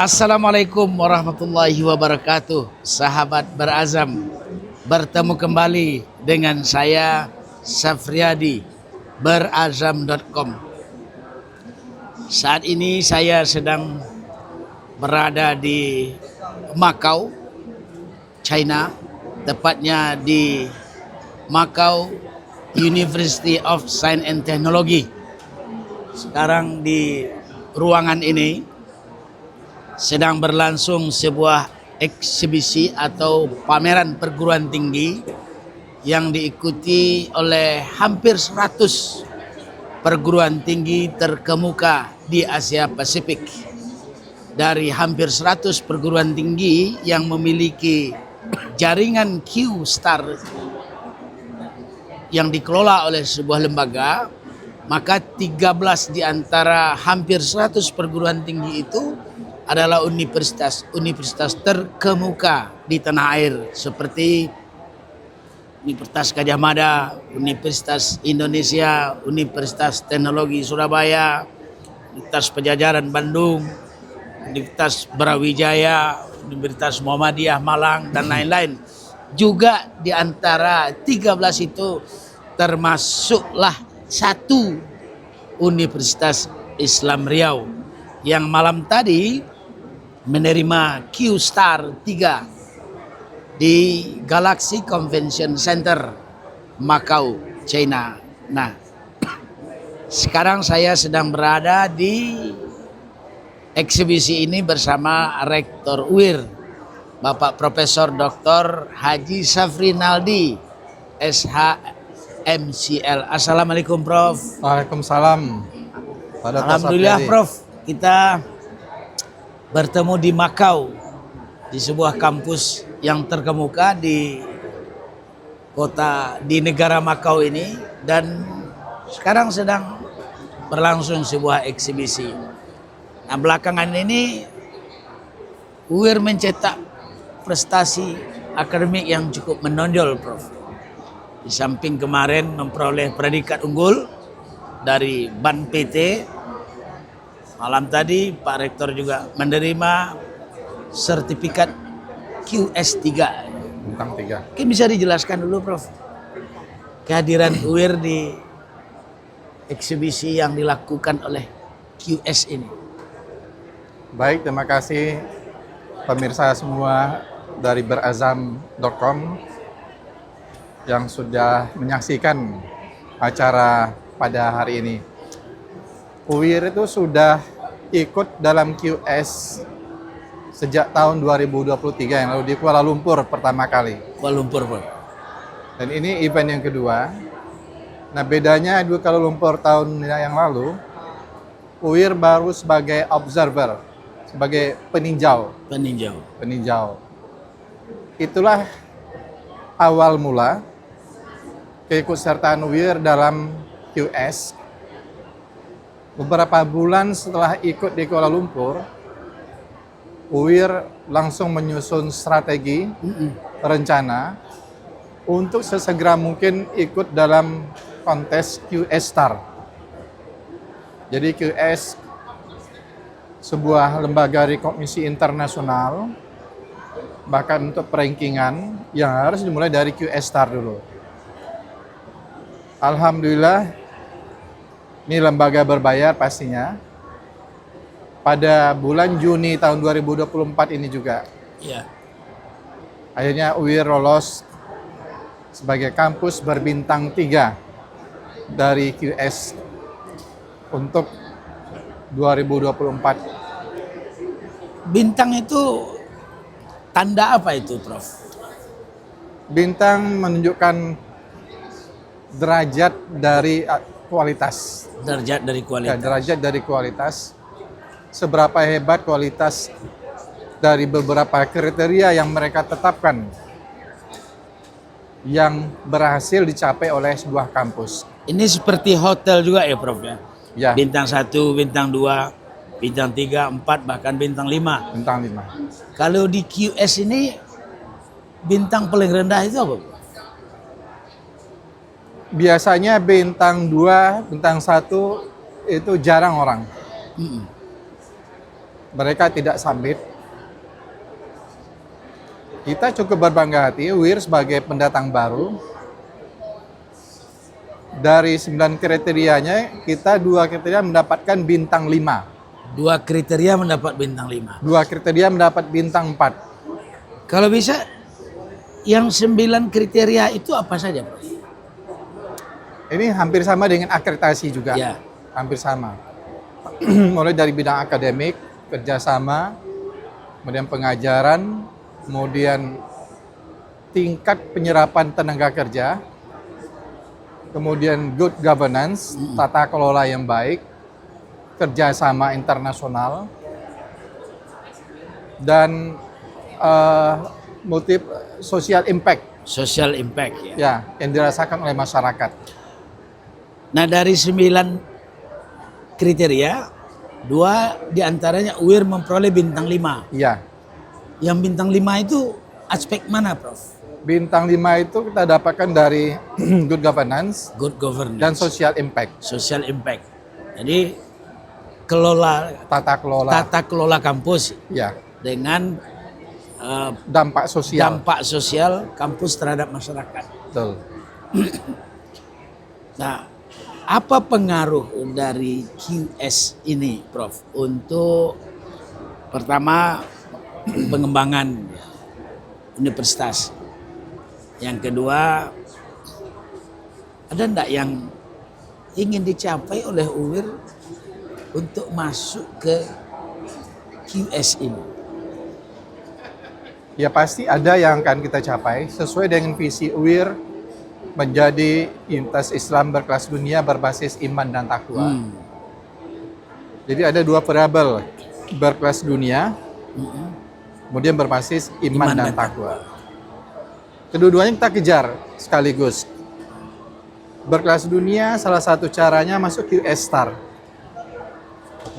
Assalamualaikum warahmatullahi wabarakatuh. Sahabat berazam, bertemu kembali dengan saya Safriadi, berazam.com. Saat ini saya sedang berada di Macau, China, tepatnya di Macau University of Science and Technology. Sekarang di ruangan ini sedang berlangsung sebuah eksibisi atau pameran perguruan tinggi yang diikuti oleh hampir 100 perguruan tinggi terkemuka di Asia Pasifik. Dari hampir 100 perguruan tinggi yang memiliki jaringan Q-Star yang dikelola oleh sebuah lembaga, maka 13 di antara hampir 100 perguruan tinggi itu adalah universitas terkemuka di tanah air, seperti Universitas Gadjah Mada, Universitas Indonesia, Universitas Teknologi Surabaya, Universitas Padjadjaran Bandung, Universitas Brawijaya, Universitas Muhammadiyah Malang, dan lain-lain. Juga di antara 13 itu termasuklah satu Universitas Islam Riau yang malam tadi menerima Q-Star 3 di Galaxy Convention Center, Macau, China. Nah, sekarang saya sedang berada di eksibisi ini bersama Rektor UIR, Bapak Profesor Dr. Haji Safri Naldi, SHMCL. Assalamualaikum, Prof. Waalaikumsalam. Alhamdulillah, Prof. Kita bertemu di Macau, di sebuah kampus yang terkemuka di negara Macau ini, dan sekarang sedang berlangsung sebuah eksibisi. Nah, belakangan ini UIR mencetak prestasi akademik yang cukup menonjol, Prof. Di samping kemarin memperoleh predikat unggul dari BAN PT, malam tadi Pak Rektor juga menerima sertifikat QS3 Bintang 3. Mungkin bisa dijelaskan dulu, Prof, kehadiran UIR di eksibisi yang dilakukan oleh QS ini. Baik, terima kasih pemirsa semua dari berazam.com yang sudah menyaksikan acara pada hari ini. UIR itu sudah ikut dalam QS sejak tahun 2023 yang lalu di Kuala Lumpur pertama kali. Kuala Lumpur, Prof. Dan ini event yang kedua. Nah, bedanya di Kuala Lumpur tahun yang lalu, UIR baru sebagai observer, sebagai peninjau. Itulah awal mula keikutsertaan UIR dalam QS. Beberapa bulan setelah ikut di Kuala Lumpur, UIR langsung menyusun strategi, rencana untuk sesegera mungkin ikut dalam kontes QS Star. Jadi QS sebuah lembaga rekognisi internasional, bahkan untuk perankingan yang harus dimulai dari QS Star dulu. Alhamdulillah, ini lembaga berbayar pastinya. Pada bulan Juni tahun 2024 ini juga. Ya. Akhirnya UIR lolos sebagai kampus berbintang 3 dari QS untuk 2024. Bintang itu tanda apa itu, Prof? Bintang menunjukkan derajat dari kualitas. Derajat dari kualitas. Ya, derajat dari kualitas. Seberapa hebat kualitas dari beberapa kriteria yang mereka tetapkan yang berhasil dicapai oleh sebuah kampus. Ini seperti hotel juga ya, Prof, ya? Ya. Bintang 1, bintang 2, bintang 3, 4, bahkan bintang 5. Bintang 5. Kalau di QS ini bintang paling rendah itu apa? Biasanya bintang 2, bintang 1 itu jarang orang. mereka tidak submit. Kita cukup berbangga hati, UIR sebagai pendatang baru. Dari 9 kriterianya, kita 2 kriteria mendapatkan bintang 5. 2 kriteria mendapat bintang 5. 2 kriteria mendapat bintang 4. Kalau bisa, yang 9 kriteria itu apa saja, Prof? Ini hampir sama dengan akreditasi juga. Ya. Hampir sama. Mulai dari bidang akademik, kerjasama, kemudian pengajaran, kemudian tingkat penyerapan tenaga kerja, kemudian good governance, tata kelola yang baik, kerjasama internasional, dan social impact. Social impact ya. Ya, yang dirasakan oleh masyarakat. Nah, dari 9 kriteria, 2 diantaranya UIR memperoleh bintang 5. Iya. Yang bintang 5 itu aspek mana, Prof? Bintang 5 itu kita dapatkan dari good governance Good governance dan social impact. social impact. Jadi kelola Tata kelola. kampus Ya, dengan dampak sosial. dampak sosial kampus terhadap masyarakat. Betul. Nah, apa pengaruh dari QS ini, Prof, untuk pertama pengembangan universitas, yang kedua ada enggak yang ingin dicapai oleh UIR untuk masuk ke QS ini? Ya pasti ada yang akan kita capai sesuai dengan visi UIR menjadi universitas Islam berkelas dunia berbasis iman dan takwa. Jadi ada 2 variabel, berkelas dunia, kemudian berbasis iman dan takwa. Kedua-duanya kita kejar sekaligus. Berkelas dunia salah satu caranya masuk QS Star.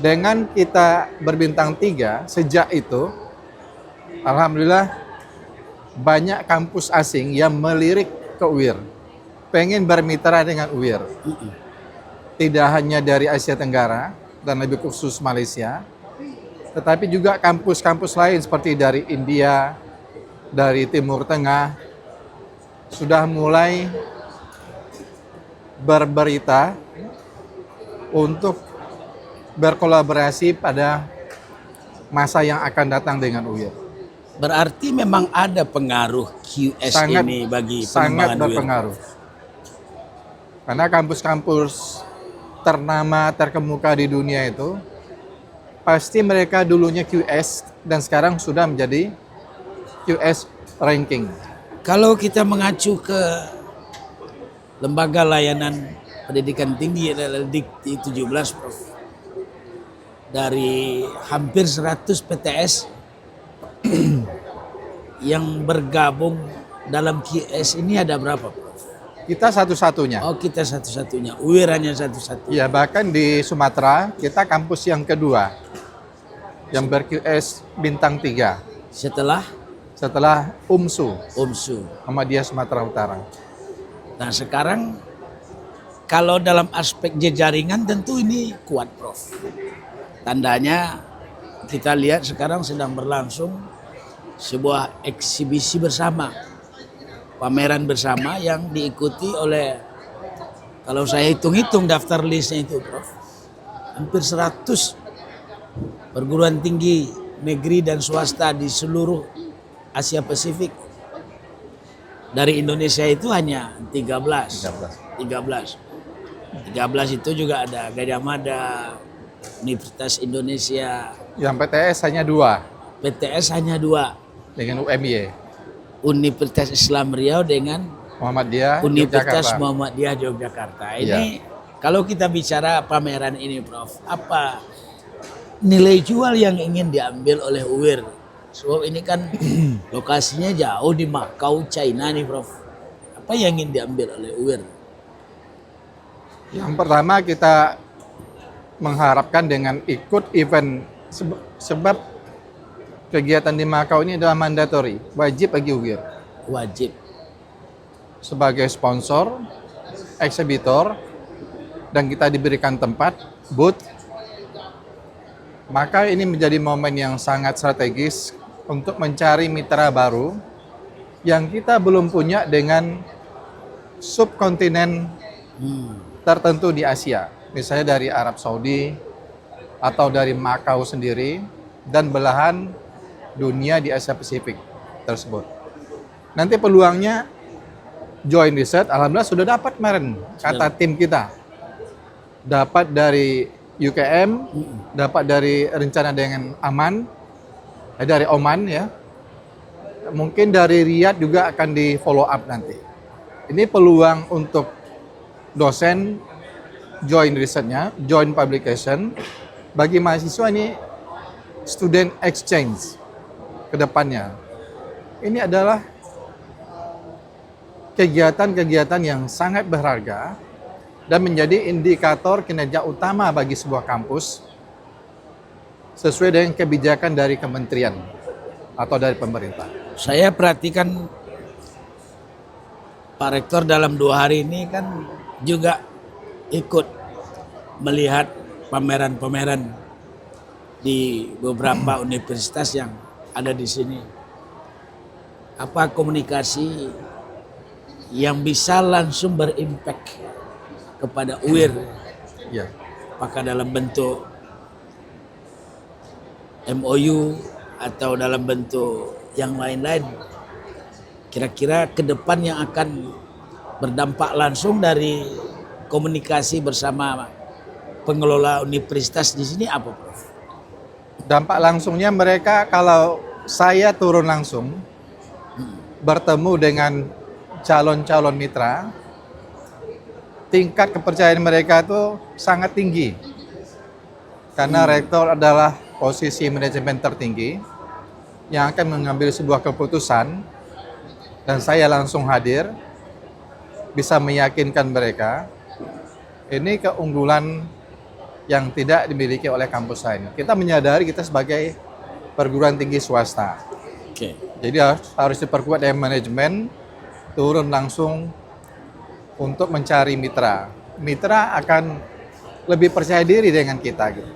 Dengan kita berbintang 3 sejak itu, alhamdulillah banyak kampus asing yang melirik ke UIR, pengen bermitra dengan UIR. Tidak hanya dari Asia Tenggara dan lebih khusus Malaysia, tetapi juga kampus-kampus lain seperti dari India, dari Timur Tengah, sudah mulai berberita untuk berkolaborasi pada masa yang akan datang dengan UIR. Berarti memang ada pengaruh QS ini bagi sangat pengembangan UIR. berpengaruh. Karena kampus-kampus ternama terkemuka di dunia itu pasti mereka dulunya QS dan sekarang sudah menjadi QS ranking. Kalau kita mengacu ke lembaga layanan pendidikan tinggi adalah Dikti 17, Prof. Dari hampir 100 PTS yang bergabung dalam QS ini ada berapa, Prof? Kita satu-satunya. Oh, kita satu-satunya. UIR hanya satu-satunya. Ya, bahkan di Sumatera kita kampus yang kedua yang ber-QS bintang 3 setelah UMSU, Muhammadiyah Sumatera Utara. Nah, sekarang kalau dalam aspek jejaringan tentu ini kuat, Prof. Tandanya kita lihat sekarang sedang berlangsung sebuah eksibisi bersama, pameran bersama yang diikuti oleh, kalau saya hitung-hitung daftar listnya itu, Prof, hampir 100 perguruan tinggi negeri dan swasta di seluruh Asia Pasifik. Dari Indonesia itu hanya 13 itu juga ada Gadjah Mada, Universitas Indonesia. Yang PTS hanya 2. PTS hanya 2. Dengan UMY. Universitas Islam Riau dengan Muhammadiyah Universitas Yogyakarta. Muhammadiyah Yogyakarta. Ini kalau kita bicara pameran ini, Prof, apa nilai jual yang ingin diambil oleh UIR? Sebab ini kan lokasinya jauh di Macau, China nih, Prof. Apa yang ingin diambil oleh UIR? Yang pertama kita mengharapkan dengan ikut event, sebab kegiatan di Macau ini adalah mandatory, wajib bagi UIR. Wajib. Sebagai sponsor, eksibitor, dan kita diberikan tempat, booth, Maka ini menjadi momen yang sangat strategis untuk mencari mitra baru yang kita belum punya dengan subkontinen tertentu di Asia. Misalnya dari Arab Saudi atau dari Makau sendiri dan belahan dunia di Asia Pasifik tersebut. Nanti peluangnya joint research, alhamdulillah sudah dapat kemarin kata tim kita. Dapat dari UKM, dapat dari rencana dengan dari Oman ya. Mungkin dari Riyadh juga akan di follow up nanti. Ini peluang untuk dosen joint research-nya, joint publication. Bagi mahasiswa ini student exchange ke depannya. Ini adalah kegiatan-kegiatan yang sangat berharga dan menjadi indikator kinerja utama bagi sebuah kampus sesuai dengan kebijakan dari kementerian atau dari pemerintah. Saya perhatikan Pak Rektor dalam 2 hari ini kan juga ikut melihat pameran-pameran di beberapa universitas yang ada di sini. Apa komunikasi yang bisa langsung berimpact kepada UIR? Ya. Apakah dalam bentuk MOU atau dalam bentuk yang lain-lain? Kira-kira ke depan yang akan berdampak langsung dari komunikasi bersama pengelola universitas di sini apa, Prof? Dampak langsungnya mereka kalau saya turun langsung bertemu dengan calon-calon mitra, tingkat kepercayaan mereka itu sangat tinggi. Karena rektor adalah posisi manajemen tertinggi yang akan mengambil sebuah keputusan dan saya langsung hadir, bisa meyakinkan mereka. Ini keunggulan yang tidak dimiliki oleh kampus lain. Kita menyadari kita sebagai perguruan tinggi swasta. Oke. Jadi harus diperkuat dengan manajemen, turun langsung untuk mencari mitra. Mitra akan lebih percaya diri dengan kita. Gitu.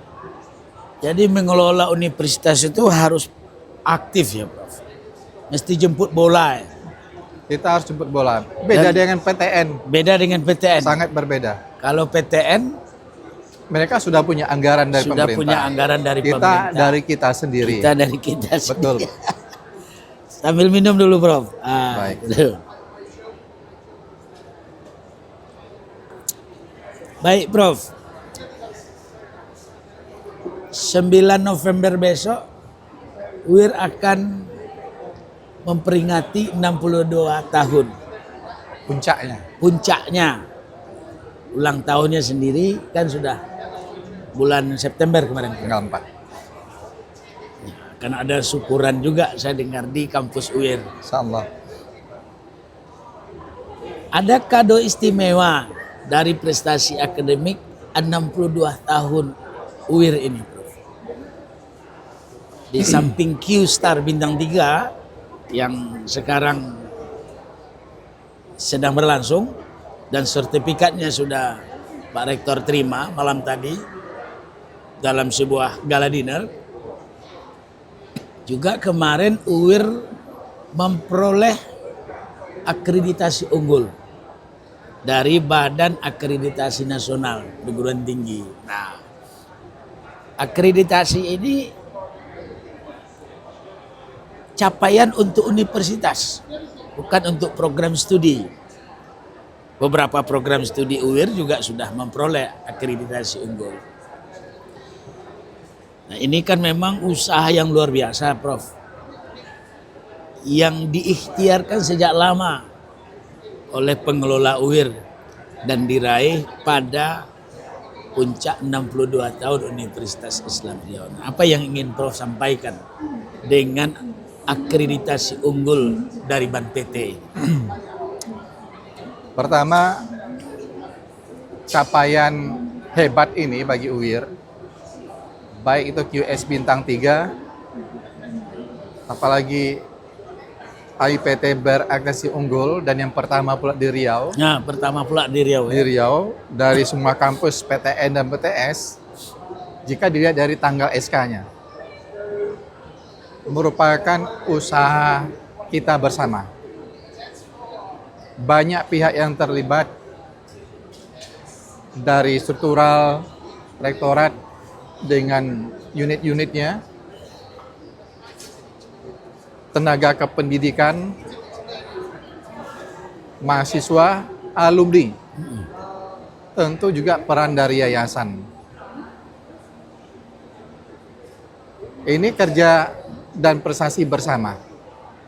Jadi mengelola universitas itu harus aktif ya, Prof. Mesti jemput bola ya. Kita harus jemput bola. Beda dengan PTN. Beda dengan PTN. Sangat berbeda. Kalau PTN mereka sudah punya anggaran dari sudah pemerintah. punya anggaran dari kita pemerintah. dari kita sendiri. Kita dari kita sendiri. Betul. Sambil minum dulu, Prof. Baik. Gitu. Baik, Prof. 9 November besok UIR akan memperingati 62 tahun. Puncaknya. Ulang tahunnya sendiri kan sudah bulan September kemarin. Tanggal 4. Kan ada syukuran juga saya dengar di kampus UIR. Insyaallah. Ada kado istimewa dari prestasi akademik 62 tahun UIR ini, Prof. Di samping Q Star Bintang 3 yang sekarang sedang berlangsung dan sertifikatnya sudah Pak Rektor terima malam tadi dalam sebuah gala dinner. Juga kemarin UIR memperoleh akreditasi unggul dari Badan Akreditasi Nasional Perguruan Tinggi. Nah, akreditasi ini capaian untuk universitas, bukan untuk program studi. Beberapa program studi UIR juga sudah memperoleh akreditasi unggul. Nah, ini kan memang usaha yang luar biasa, Prof. Yang diikhtiarkan sejak lama oleh pengelola UIR dan diraih pada puncak 62 tahun Universitas Islam Riau. Nah, apa yang ingin Prof sampaikan dengan akreditasi unggul dari BAN PT? Pertama, capaian hebat ini bagi UIR, baik itu QS Bintang 3, apalagi IPT berakreditasi unggul dan yang pertama pula di Riau. Nah, pertama pula di Riau. Di Riau, dari semua kampus PTN dan PTS, jika dilihat dari tanggal SK-nya, merupakan usaha kita bersama. Banyak pihak yang terlibat, dari struktural, rektorat dengan unit-unitnya, tenaga kependidikan, mahasiswa, alumni, tentu juga peran dari yayasan. Ini kerja dan prestasi bersama,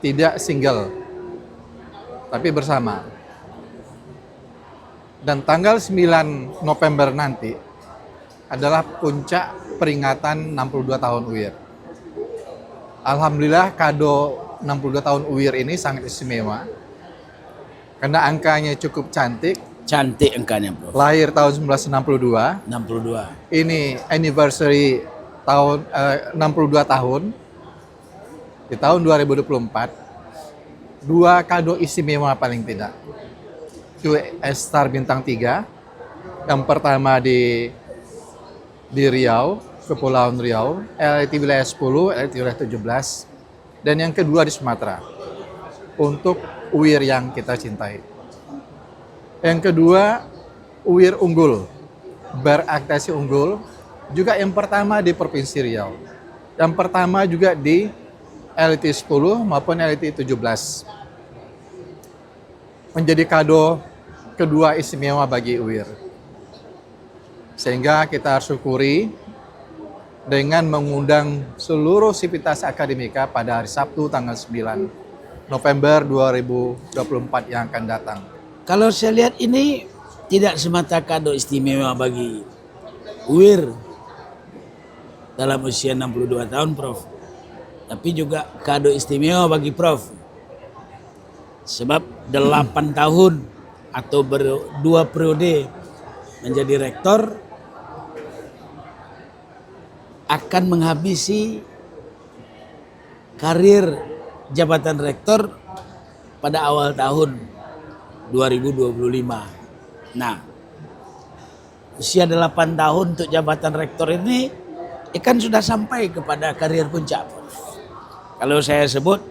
tidak single, tapi bersama. Dan tanggal 9 November nanti adalah puncak peringatan 62 tahun UIR. Alhamdulillah kado 62 tahun UIR ini sangat istimewa, karena angkanya cukup cantik. Cantik angkanya, Prof. Lahir tahun 1962. 62. Ini anniversary tahun 62 tahun. Di tahun 2024, dua kado istimewa paling tidak. QS Star Bintang 3. Yang pertama di Riau, Kepulauan Riau, LRT Wilayah 10, LRT Wilayah 17. Dan yang kedua di Sumatera, untuk UIR yang kita cintai. Yang kedua, UIR unggul, berakreditasi unggul, juga yang pertama di Provinsi Riau. Yang pertama juga di LRT 10 maupun LRT 17. Menjadi kado kedua istimewa bagi UIR. Sehingga kita harus syukuri dengan mengundang seluruh sivitas akademika pada hari Sabtu tanggal 9 November 2024 yang akan datang. Kalau saya lihat ini tidak semata kado istimewa bagi UIR dalam usia 62 tahun, Prof. Tapi juga kado istimewa bagi Prof. Sebab 8 tahun atau berdua periode menjadi rektor akan menghabisi karir jabatan rektor pada awal tahun 2025. Nah, usia 8 tahun untuk jabatan rektor ini kan sudah sampai kepada karir puncak. Kalau saya sebut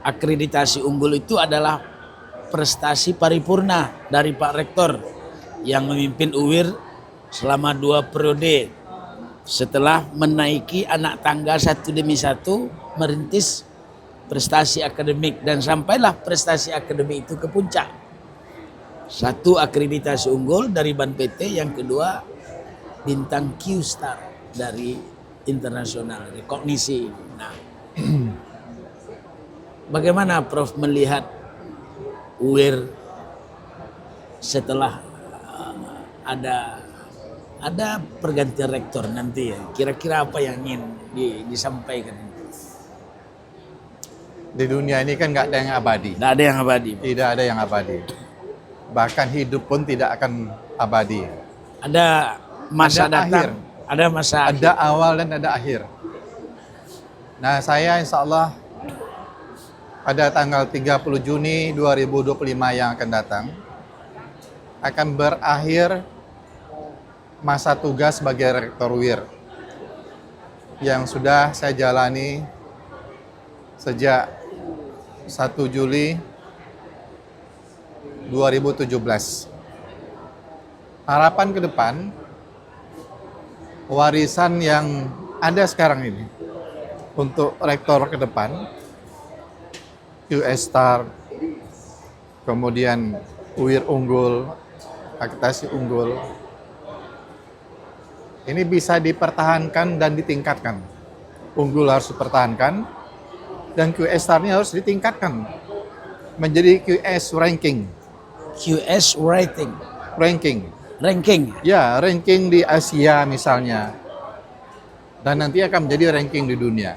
akreditasi unggul itu adalah prestasi paripurna dari Pak Rektor yang memimpin UIR selama 2 periode setelah menaiki anak tangga satu demi satu, merintis prestasi akademik dan sampailah prestasi akademik itu ke puncak. Satu, akreditasi unggul dari BAN PT, yang kedua bintang Q Star dari internasional rekognisi. Nah, bagaimana Prof melihat UIR setelah ada pergantian rektor nanti ya? Kira-kira apa yang ingin disampaikan? Di dunia ini kan nggak ada yang abadi. Tidak ada yang abadi. Tidak ada yang abadi. Bahkan hidup pun tidak akan abadi. Ada masa Ada datang, akhir. ada masa Ada akhir. awal dan ada akhir. Nah, saya insya Allah pada tanggal 30 Juni 2025 yang akan datang akan berakhir masa tugas sebagai Rektor UIR yang sudah saya jalani sejak 1 Juli 2017. Harapan ke depan, warisan yang ada sekarang ini untuk rektor ke depan, QS Star, kemudian UIR unggul, akreditasi unggul, ini bisa dipertahankan dan ditingkatkan. Unggul harus dipertahankan, dan QS Star-nya harus ditingkatkan menjadi QS ranking. QS rating, ranking. Ya, ranking di Asia misalnya. Dan nanti akan menjadi ranking di dunia.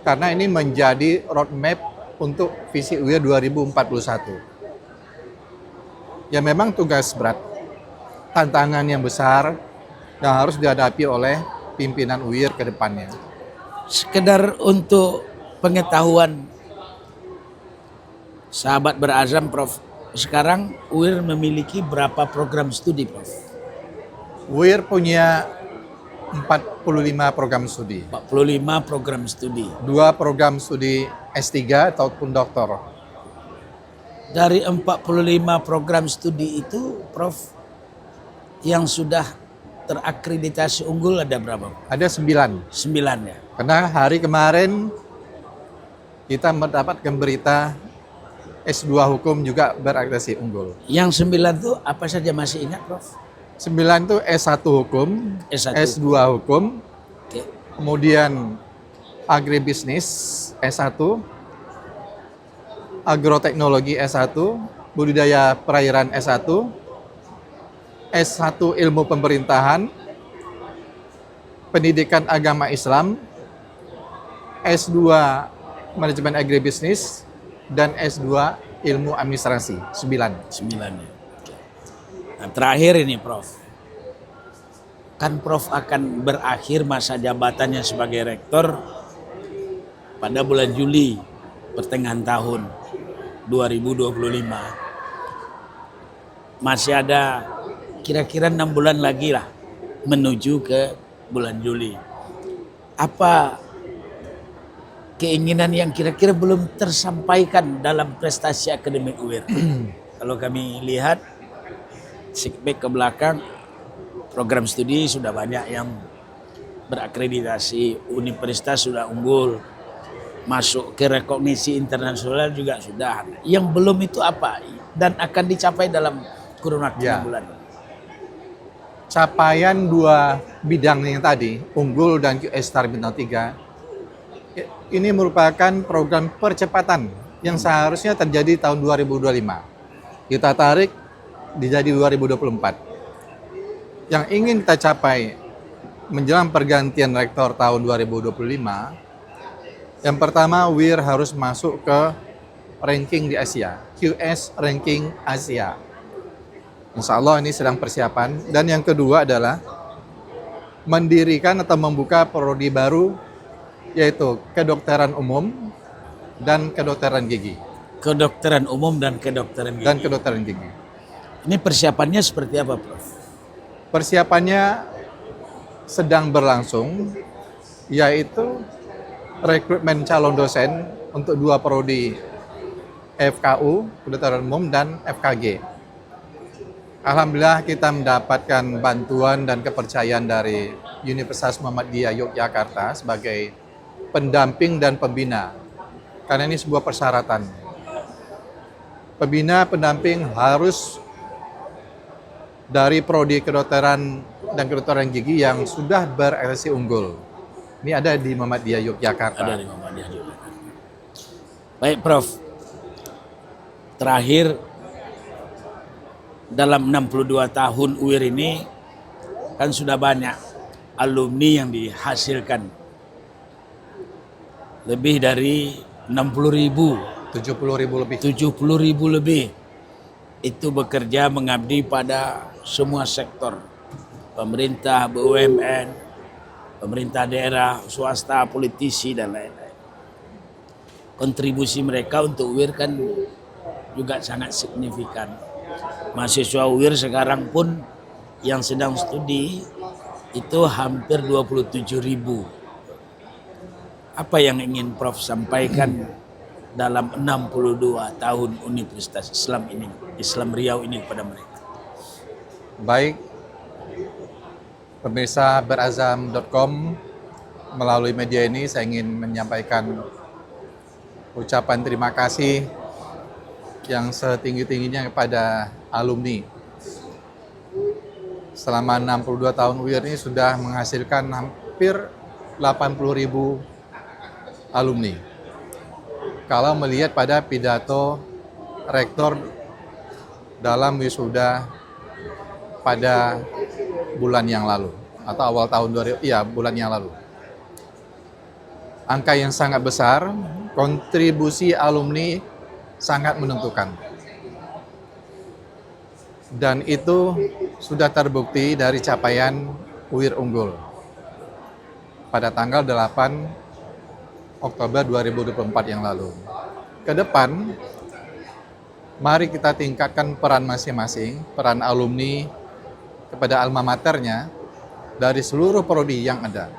Karena ini menjadi roadmap untuk visi UIR 2041. Ya memang tugas berat, tantangan yang besar yang harus dihadapi oleh pimpinan UIR ke depannya. Sekedar untuk pengetahuan sahabat berazam, Prof. Sekarang UIR memiliki berapa program studi, Prof? UIR punya 45 program studi. 45 program studi. 2 program studi S3 ataupun doktor. Dari 45 program studi itu, Prof, yang sudah terakreditasi unggul ada berapa? Ada 9. 9 ya. Karena hari kemarin kita mendapatkan berita S2 hukum juga berakreditasi unggul. Yang 9 itu apa saja masih ingat, Prof? 9 itu S1 hukum, S1. S2 hukum, Oke. kemudian agribisnis S1, agroteknologi S1, budidaya perairan S1, S1 ilmu pemerintahan, pendidikan agama Islam, S2 manajemen agribisnis, dan S2 ilmu administrasi. 9. 9 ya. Oke. Nah, terakhir ini, Prof. Kan Prof akan berakhir masa jabatannya sebagai rektor pada bulan Juli, pertengahan tahun 2025. Masih ada kira-kira 6 bulan lagi lah menuju ke bulan Juli. Apa keinginan yang kira-kira belum tersampaikan dalam prestasi akademik UIR? Kalau kami lihat sikbek ke belakang, program studi sudah banyak yang berakreditasi, universitas sudah unggul, masuk ke rekognisi internasional juga sudah. Yang belum itu apa? Dan akan dicapai dalam kurun waktu 6 bulan. Capaian 2 bidang yang tadi, unggul dan QS Star bintang 3, ini merupakan program percepatan yang seharusnya terjadi tahun 2025. Kita tarik dijadi 2024. Yang ingin kita capai menjelang pergantian rektor tahun 2025, yang pertama UIR harus masuk ke ranking di Asia, QS ranking Asia. Insya Allah ini sedang persiapan. Dan yang kedua adalah mendirikan atau membuka prodi baru, yaitu kedokteran umum dan kedokteran gigi. Kedokteran umum dan kedokteran gigi. Dan kedokteran gigi. Ini persiapannya seperti apa, Prof? Persiapannya sedang berlangsung, yaitu rekrutmen calon dosen untuk 2 prodi FKU, kedokteran umum, dan FKG. Alhamdulillah kita mendapatkan bantuan dan kepercayaan dari Universitas Muhammadiyah Yogyakarta sebagai pendamping dan pembina. Karena ini sebuah persyaratan. Pembina pendamping harus dari prodi kedokteran dan kedokteran gigi yang sudah berakreditasi unggul. Ini ada di Muhammadiyah Yogyakarta. Ada di Muhammadiyah Yogyakarta. Baik, Prof. Terakhir, dalam 62 tahun UIR ini kan sudah banyak alumni yang dihasilkan. Lebih dari 60.000. 70.000 lebih. 70.000 lebih. Itu bekerja mengabdi pada semua sektor. Pemerintah, BUMN, pemerintah daerah, swasta, politisi, dan lain-lain. Kontribusi mereka untuk UIR kan juga sangat signifikan. Mahasiswa UIR sekarang pun yang sedang studi itu hampir 27.000. Apa yang ingin Prof sampaikan dalam 62 tahun Universitas Islam ini, Islam Riau ini kepada mereka? Baik, pemirsa berazam.com, melalui media ini saya ingin menyampaikan ucapan terima kasih yang setinggi-tingginya kepada alumni. Selama 62 tahun UIR ini sudah menghasilkan hampir 80.000 alumni. Kalau melihat pada pidato rektor dalam wisuda pada bulan yang lalu atau awal tahun bulan yang lalu. Angka yang sangat besar, kontribusi alumni sangat menentukan. Dan itu sudah terbukti dari capaian UIR unggul pada tanggal 8 Oktober 2024 yang lalu. Ke depan, mari kita tingkatkan peran masing-masing, peran alumni kepada alma maternya, dari seluruh prodi yang ada.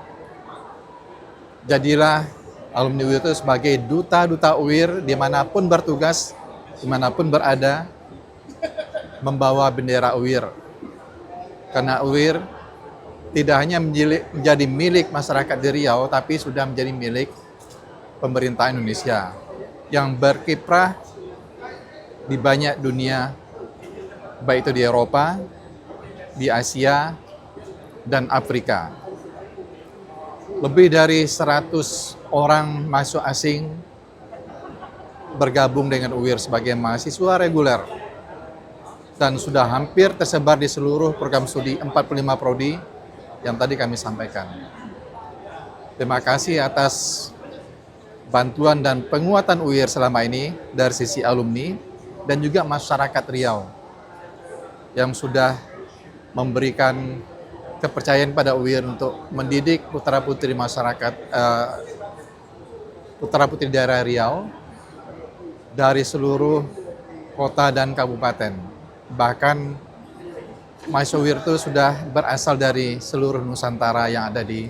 Jadilah alumni UIR itu sebagai duta-duta UIR dimanapun bertugas, dimanapun berada, membawa bendera UIR. Karena UIR tidak hanya menjadi milik masyarakat di Riau, tapi sudah menjadi milik pemerintah Indonesia yang berkiprah di banyak dunia, baik itu di Eropa, di Asia, dan Afrika. Lebih dari 100 orang mahasiswa asing bergabung dengan UIR sebagai mahasiswa reguler dan sudah hampir tersebar di seluruh program studi 45 prodi yang tadi kami sampaikan. Terima kasih atas bantuan dan penguatan UIR selama ini dari sisi alumni dan juga masyarakat Riau yang sudah memberikan kepercayaan pada UIR untuk mendidik putra-putri masyarakat, putra-putri daerah Riau dari seluruh kota dan kabupaten. Bahkan mahasiswa UIR itu sudah berasal dari seluruh Nusantara yang ada di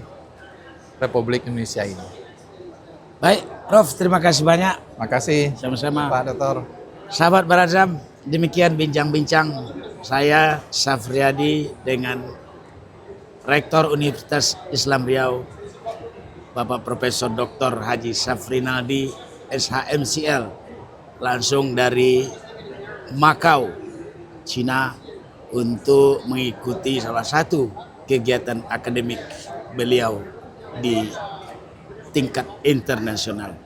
Republik Indonesia ini. Baik, Prof, terima kasih banyak. Makasih. Sama-sama. Pak Dr. Sahabat Barazam, demikian bincang-bincang saya Safriadi dengan Rektor Universitas Islam Riau, Bapak Profesor Dr. Haji Safrinaldi, SHMCL, langsung dari Macau, Cina, untuk mengikuti salah satu kegiatan akademik beliau di tingkat internasional.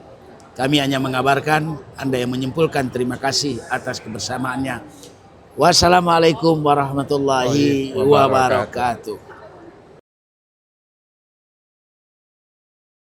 Kami hanya mengabarkan, Anda yang menyimpulkan. Terima kasih atas kebersamaannya. Wassalamualaikum warahmatullahi wabarakatuh.